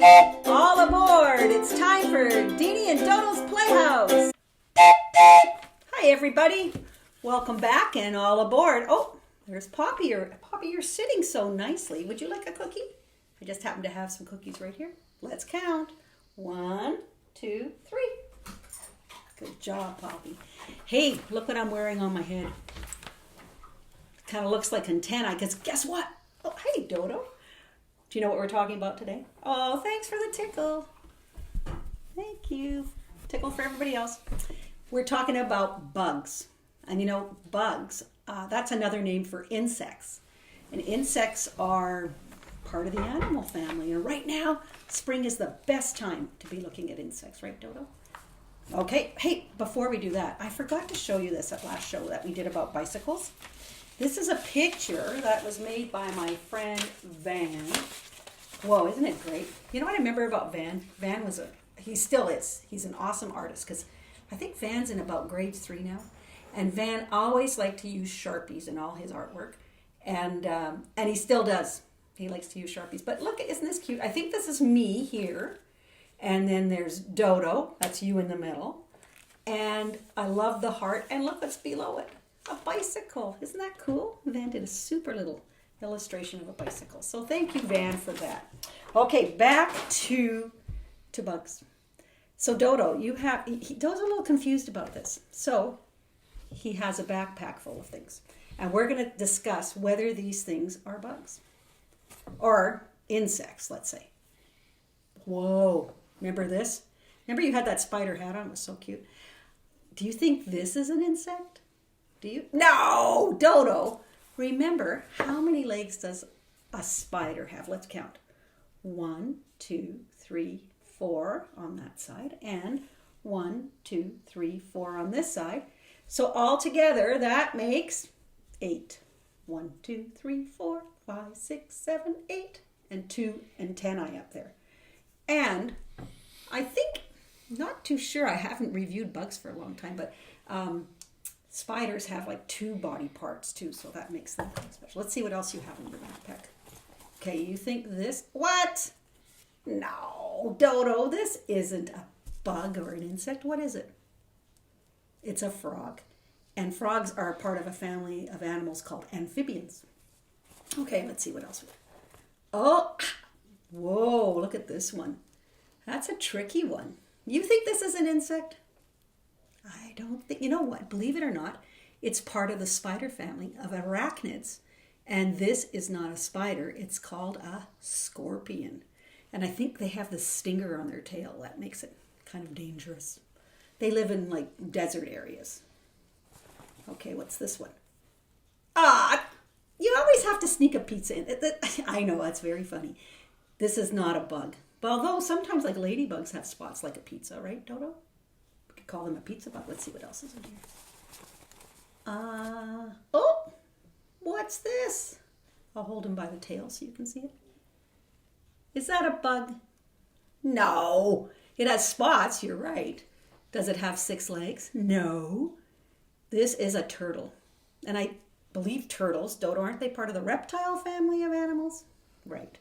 All aboard! It's time for Deenie and Dodo's Playhouse. Hi, everybody. Welcome back and all aboard. Oh, there's Poppy. Poppy, you're sitting so nicely. Would you like a cookie? I just happen to have some cookies right here. Let's count. 1, 2, 3. Good job, Poppy. Hey, look what I'm wearing on my head. Kind of looks like antennae, because guess what? Oh, hey, Dodo. Do you know what we're talking about today? Oh, thanks for the tickle. Thank you. Tickle for everybody else. We're talking about bugs. And you know, bugs, that's another name for insects. And insects are part of the animal family. And right now, spring is the best time to be looking at insects, right, Dodo? Okay, hey, before we do that, I forgot to show you this at last show that we did about bicycles. This is a picture that was made by my friend Van. Whoa, isn't it great? You know what I remember about Van? Van was he still is. He's an awesome artist because I think Van's in about grade 3 now. And Van always liked to use Sharpies in all his artwork. And he still does. He likes to use Sharpies. But look, isn't this cute? I think this is me here. And then there's Dodo. That's you in the middle. And I love the heart. And look what's below it. A bicycle. Isn't that cool? Van did a super little illustration of a bicycle. So thank you, Van, for that. Okay, back to bugs. So Dodo, Dodo's a little confused about this. So he has a backpack full of things. And we're going to discuss whether these things are bugs. Or insects, let's say. Whoa. Remember this? Remember you had that spider hat on? It was so cute. Do you think this is an insect? Do you? No, Dodo. Remember, how many legs does a spider have? Let's count. 1, 2, 3, 4 on that side, and 1, 2, 3, 4 on this side. So all together, that makes 8. 1, 2, 3, 4, 5, 6, 7, 8, and 2 antennae up there. And I think, not too sure, I haven't reviewed bugs for a long time, but spiders have like 2 body parts too, so that makes them special. Let's see what else you have in your backpack. Okay, you think this? What? No, Dodo, this isn't a bug or an insect. What is it? It's a frog. And frogs are part of a family of animals called amphibians. Okay, let's see what else we have. Oh, whoa, look at this one. That's a tricky one. You think this is an insect? I don't think, you know what, believe it or not, it's part of the spider family of arachnids. And this is not a spider, it's called a scorpion. And I think they have the stinger on their tail. That makes it kind of dangerous. They live in like desert areas. Okay, what's this one? You always have to sneak a pizza in. I know, that's very funny. This is not a bug. Although sometimes like ladybugs have spots like a pizza, right, Dodo? We could call them a pizza bug. Let's see what else is in here. Oh, what's this? I'll hold him by the tail so you can see it. Is that a bug? No. It has spots, you're right. Does it have 6 legs? No. This is a turtle. And I believe turtles, Dodo, aren't they part of the reptile family of animals? Right.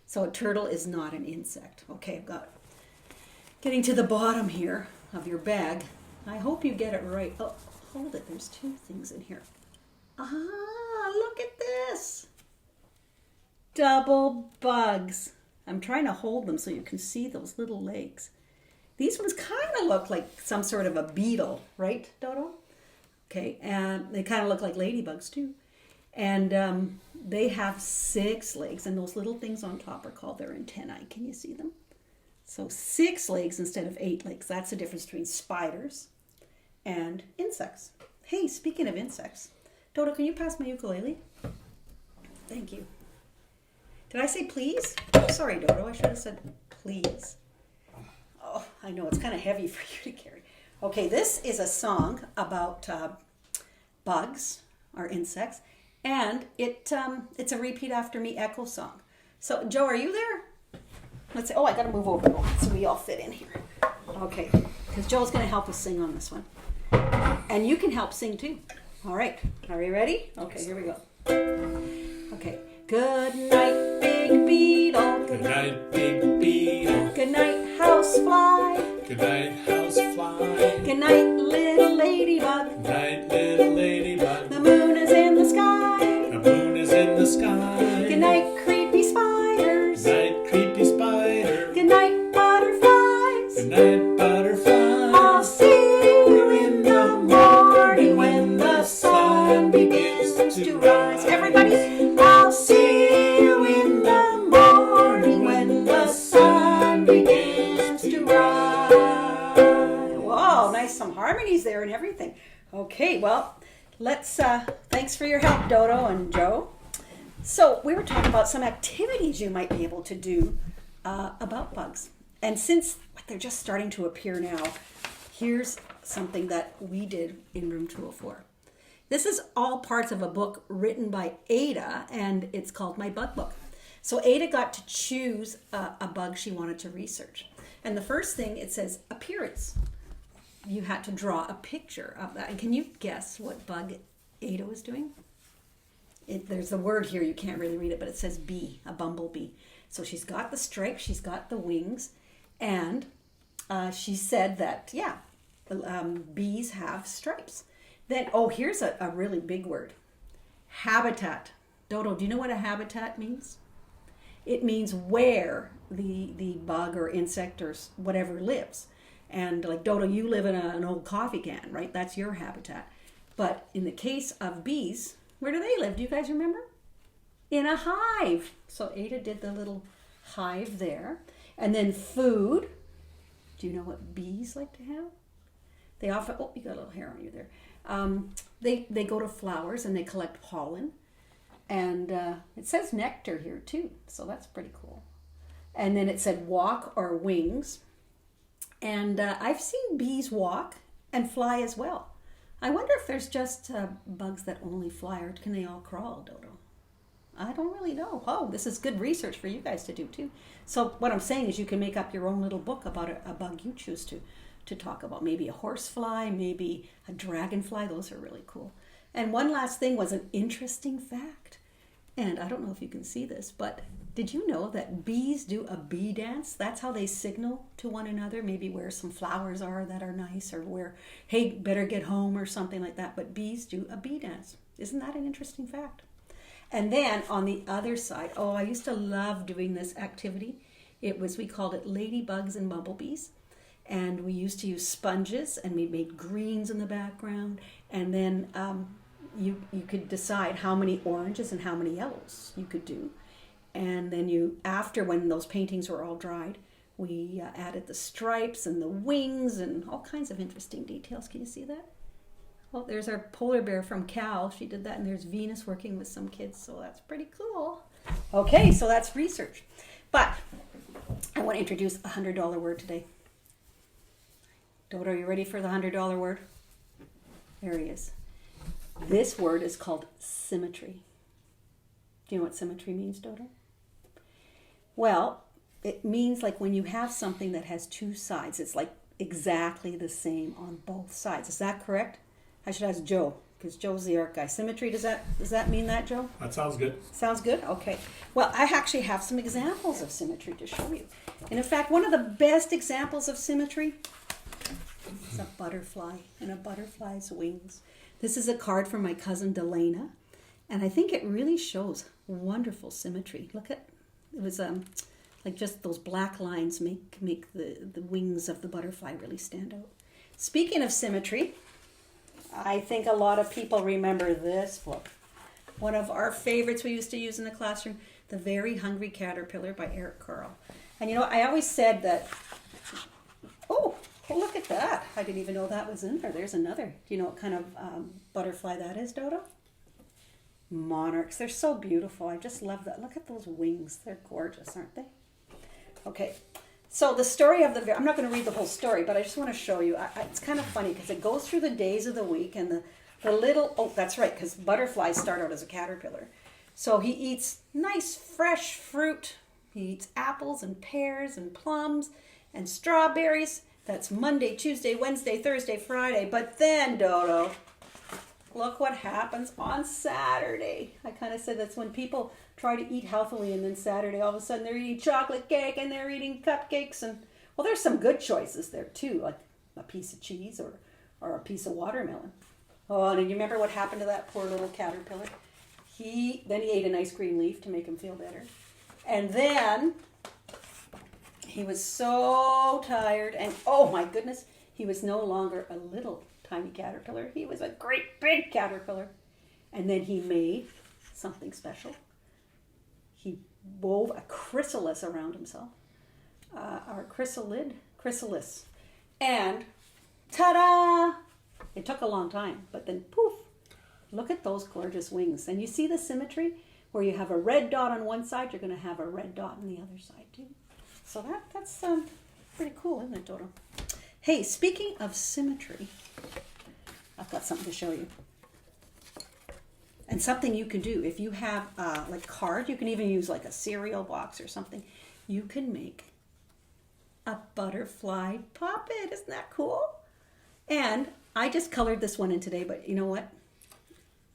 So a turtle is not an insect. Okay, I've got getting to the bottom here of your bag. I hope you get it right. Oh, hold it. There's 2 things in here. Look at this. Double bugs. I'm trying to hold them so you can see those little legs. These ones kind of look like some sort of a beetle, right, Dodo? Okay, and they kind of look like ladybugs too. And they have 6 legs, and those little things on top are called their antennae. Can you see them? So 6 legs instead of 8 legs. That's the difference between spiders and insects. Hey, speaking of insects, Dodo, can you pass my ukulele? Thank you. Did I say please? Oh, sorry, Dodo. I should have said please. Oh, I know. It's kind of heavy for you to carry. Okay, this is a song about bugs or insects. And it's a repeat after me echo song. So, Joe, are you there? Let's see. Oh, I got to move over so we all fit in here. Okay, because Joe's going to help us sing on this one. And you can help sing too. All right. Are you ready? Okay, here we go. Okay. Good night, Big Beetle. Good night, Big Beetle. little ladybug. Night, little ladybug. The moon is in the sky. The moon is in the sky. Good night, creepy spiders. Night, creepy spider. Good night, butterflies. Good night, butterflies. I'll see you in the morning when the sun begins to rise. Everybody, I'll see you in the morning when the sun begins to rise. Whoa, nice, some harmonies there and everything. Okay, well, let's, thanks for your help, Dodo and Joe. So we were talking about some activities you might be able to do about bugs. And since they're just starting to appear now, here's something that we did in room 204. This is all parts of a book written by Ada, and it's called My Bug Book. So Ada got to choose a bug she wanted to research. And the first thing, it says appearance. You had to draw a picture of that. And can you guess what bug Ada was doing? There's a word here, you can't really read it, but it says bee, a bumblebee. So she's got the stripes, she's got the wings, and she said that, yeah, bees have stripes. Then, oh, here's a really big word. Habitat. Dodo, do you know what a habitat means? It means where the bug or insect or whatever lives. And like Dodo, you live in an old coffee can, right? That's your habitat. But in the case of bees, where do they live? Do you guys remember? In a hive. So Ada did the little hive there. And then food. Do you know what bees like to have? They often, oh, you got a little hair on you there. They go to flowers and they collect pollen. And it says nectar here too. So that's pretty cool. And then it said walk or wings. And I've seen bees walk and fly as well. I wonder if there's just bugs that only fly, or can they all crawl, Dodo? I don't really know. Oh, this is good research for you guys to do too. So what I'm saying is you can make up your own little book about a bug you choose to talk about. Maybe a horsefly, maybe a dragonfly. Those are really cool. And one last thing was an interesting fact. And I don't know if you can see this, but did you know that bees do a bee dance? That's how they signal to one another, maybe where some flowers are that are nice, or where, hey, better get home or something like that. But bees do a bee dance. Isn't that an interesting fact? And then on the other side, oh, I used to love doing this activity. We called it Ladybugs and Bumblebees. And we used to use sponges, and we made greens in the background. And then you could decide how many oranges and how many yellows you could do. And then after when those paintings were all dried, we added the stripes and the wings and all kinds of interesting details. Can you see that? Well, there's our polar bear from Cal. She did that, and there's Venus working with some kids, so that's pretty cool. Okay, so that's research. But I want to introduce a $100 word today. Dodo, are you ready for the $100 word? There he is. This word is called symmetry. Do you know what symmetry means, Dodo? Well, it means like when you have something that has two sides, it's like exactly the same on both sides. Is that correct? I should ask Joe, because Joe's the art guy. Symmetry, does that mean that, Joe? That sounds good. Sounds good? Okay. Well, I actually have some examples of symmetry to show you. And in fact, one of the best examples of symmetry is a butterfly and a butterfly's wings. This is a card from my cousin Delana, and I think it really shows wonderful symmetry. Look at it was like just those black lines make the wings of the butterfly really stand out. Speaking of symmetry, I think a lot of people remember this book. One of our favorites we used to use in the classroom, The Very Hungry Caterpillar by Eric Carle. And you know, I always said that, oh, look at that. I didn't even know that was in there. There's another. Do you know what kind of butterfly that is, Dodo? Monarchs. They're so beautiful. I just love that. Look at those wings. They're gorgeous, aren't they? Okay. So the story of I'm not going to read the whole story, but I just want to show you. It's kind of funny because it goes through the days of the week, and the little, oh, that's right, because butterflies start out as a caterpillar. So he eats nice fresh fruit. He eats apples and pears and plums and strawberries. That's Monday, Tuesday, Wednesday, Thursday, Friday. But then, Dodo, look what happens on Saturday. I kind of said that's when people try to eat healthily, and then Saturday, all of a sudden, they're eating chocolate cake and they're eating cupcakes. And, well, there's some good choices there, too, like a piece of cheese or a piece of watermelon. Oh, and you remember what happened to that poor little caterpillar? Then he ate an ice cream leaf to make him feel better. And then he was so tired, and oh my goodness, he was no longer a little tiny caterpillar. He was a great big caterpillar. And then he made something special. He wove a chrysalis around himself, or chrysalis. And ta-da! It took a long time, but then poof, look at those gorgeous wings. And you see the symmetry? Where you have a red dot on one side, you're going to have a red dot on the other side too. So that's pretty cool, isn't it, Dodo? Hey, speaking of symmetry, I've got something to show you. And something you can do. If you have like card, you can even use like a cereal box or something. You can make a butterfly puppet. Isn't that cool? And I just colored this one in today, but you know what?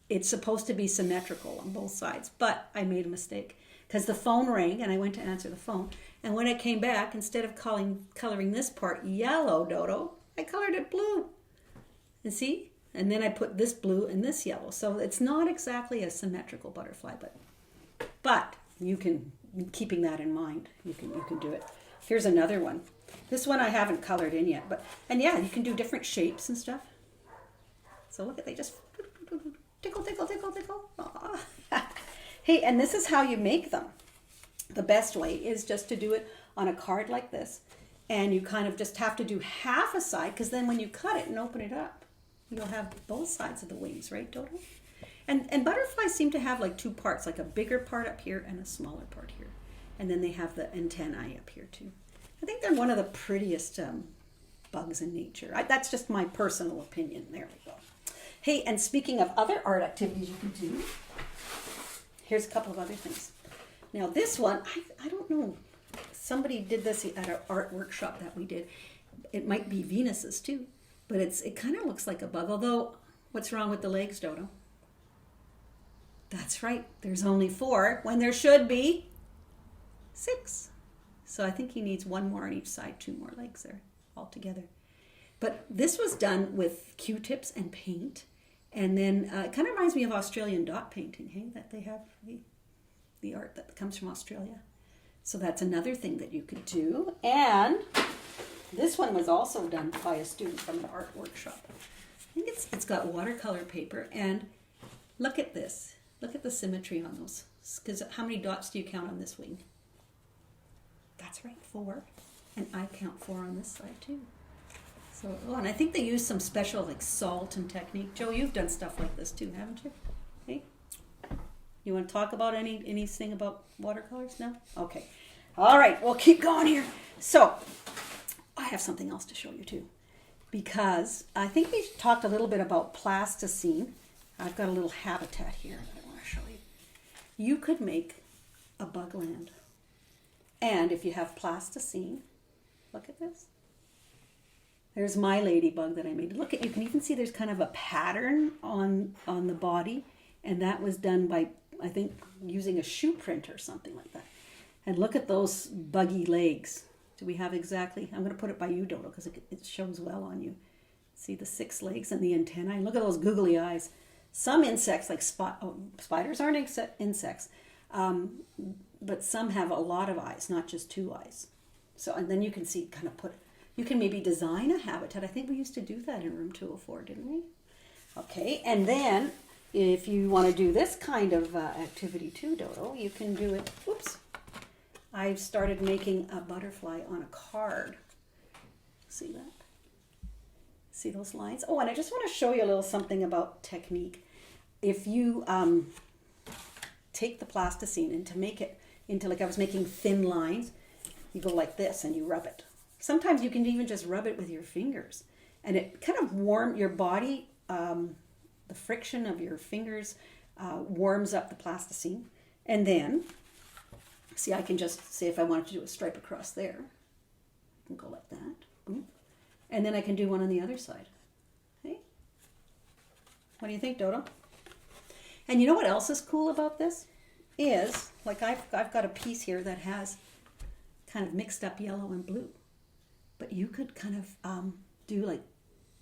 It's supposed to be symmetrical on both sides, but I made a mistake because the phone rang and I went to answer the phone. And when I came back, instead of coloring this part yellow, Dodo, I colored it blue. And see? And then I put this blue and this yellow. So it's not exactly a symmetrical butterfly, but you can, keeping that in mind, you can do it. Here's another one. This one I haven't colored in yet, and yeah, you can do different shapes and stuff. So look at, they just tickle, tickle, tickle, tickle. Hey, and this is how you make them. The best way is just to do it on a card like this. And you kind of just have to do half a side, because then when you cut it and open it up, you'll have both sides of the wings, right, Dodo? And butterflies seem to have like two parts, like a bigger part up here and a smaller part here. And then they have the antennae up here too. I think they're one of the prettiest bugs in nature. That's just my personal opinion. There we go. Hey, and speaking of other art activities you can do, here's a couple of other things. Now this one, I don't know. Somebody did this at our art workshop that we did. It might be Venus's too, but it kind of looks like a bug. Although, what's wrong with the legs, Dodo? That's right. There's only 4 when there should be 6. So I think he needs 1 more on each side, 2 more legs there altogether. But this was done with Q-tips and paint. And then it kind of reminds me of Australian dot painting, hey? That they have the art that comes from Australia. So that's another thing that you could do. And this one was also done by a student from an art workshop. I think it's got watercolor paper. And look at this. Look at the symmetry on those. Because how many dots do you count on this wing? That's right, 4. And I count 4 on this side too. So, oh, and I think they use some special like salt and technique. Joe, you've done stuff like this too, haven't you? Hey? You want to talk about anything about watercolors now? Okay. All right, we'll keep going here. So, I have something else to show you too. Because I think we talked a little bit about plasticine. I've got a little habitat here that I want to show you. You could make a bug land. And if you have plasticine, look at this. There's my ladybug that I made. Look at, you can even see there's kind of a pattern on the body. And that was done by, I think, using a shoe print or something like that. And look at those buggy legs. Do we have exactly, I'm going to put it by you, Dodo, because it shows well on you. See the 6 legs and the antennae? Look at those googly eyes. Some insects, like spiders aren't insects, but some have a lot of eyes, not just 2 eyes. So, and then you can see, kind of you can maybe design a habitat. I think we used to do that in room 204, didn't we? Okay, and then if you want to do this kind of activity too, Dodo, you can do it. Oops. I've started making a butterfly on a card. See that? See those lines? Oh, and I just want to show you a little something about technique. If you take the plasticine and to make it into, like I was making thin lines, you go like this and you rub it. Sometimes you can even just rub it with your fingers. And it kind of warms your body, the friction of your fingers warms up the plasticine. And then, see, I can just say if I wanted to do a stripe across there, I can go like that. Boom. And then I can do one on the other side. Hey? What do you think, Dodo? And you know what else is cool about this? Is, like I've got a piece here that has kind of mixed up yellow and blue. But you could kind of do like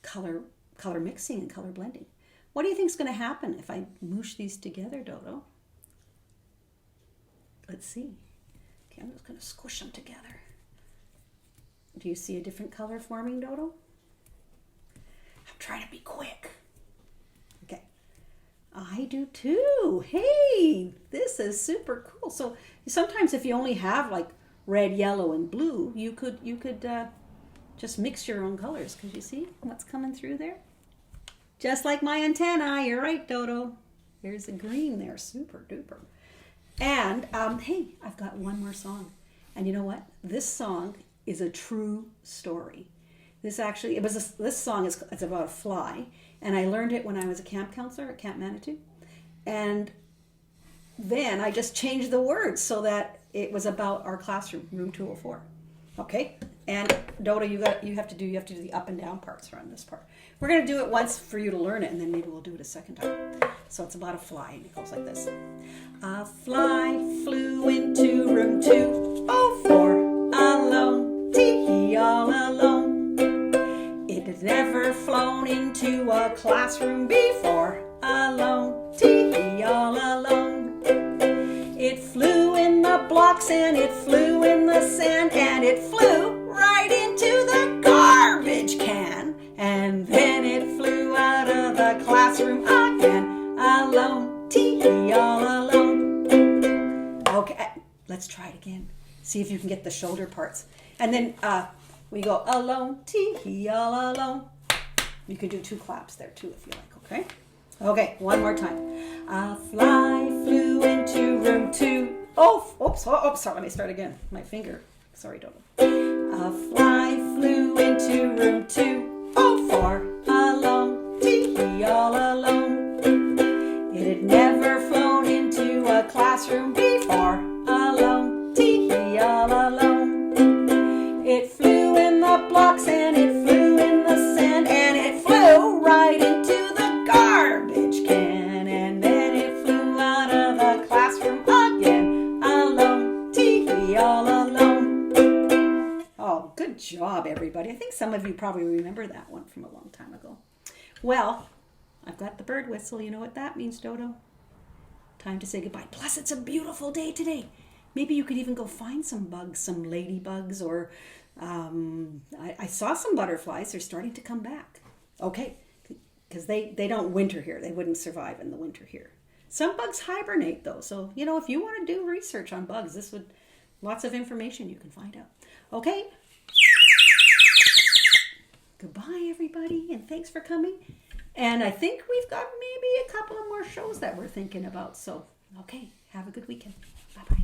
color color mixing and color blending. What do you think is going to happen if I moosh these together, Dodo? Let's see. Okay, I'm just going to squish them together. Do you see a different color forming, Dodo? I'm trying to be quick. Okay. I do too. Hey, this is super cool. So sometimes if you only have like red, yellow, and blue, you could just mix your own colors. Because you see what's coming through there? Just like my antenna. You're right, Dodo. There's a green there. Super duper. And hey, I've got one more song. And you know what? This song is a true story. This song is it's about a fly, and I learned it when I was a camp counselor at Camp Manitou. And then I just changed the words so that it was about our classroom, room 204. Okay? And Dodo, you have to do the up and down parts on this part. We're going to do it once for you to learn it, and then maybe we'll do it a second time. So it's about a fly, and it goes like this. A fly flew into room 204 alone, tee-hee, all alone. It had never flown into a classroom before, alone, tee-hee, all alone. It flew in the blocks and it flew in the sand and it flew right into the garbage can. And then it flew out of the classroom again, alone, tee-hee, all alone. Okay, let's try it again. See if you can get the shoulder parts. And then we go alone, tee-hee, all alone. You can do 2 claps there too if you like, okay? Okay, one more time. A fly flew into room 2. Sorry, let me start again. My finger. Sorry, Dodo. A fly flew into room 204 alone, tee-hee, all alone. It had never flown into a classroom before, alone, tee-hee, all alone. It flew in the blocks and it flew in the sand and it flew right into the garbage can. And then it flew out of the classroom again, alone, tee-hee, all alone. Oh, good job, everybody. I think some of you probably remember that one from a long time ago. Well, I've got the bird whistle. You know what that means, Dodo? Time to say goodbye. Plus, it's a beautiful day today. Maybe you could even go find some bugs, some ladybugs, or I saw some butterflies. They're starting to come back. Okay, because they don't winter here. They wouldn't survive in the winter here. Some bugs hibernate, though. So, if you want to do research on bugs, lots of information you can find out. Okay? Goodbye, everybody, and thanks for coming. And I think we've got maybe a couple of more shows that we're thinking about. So, okay, have a good weekend. Bye-bye.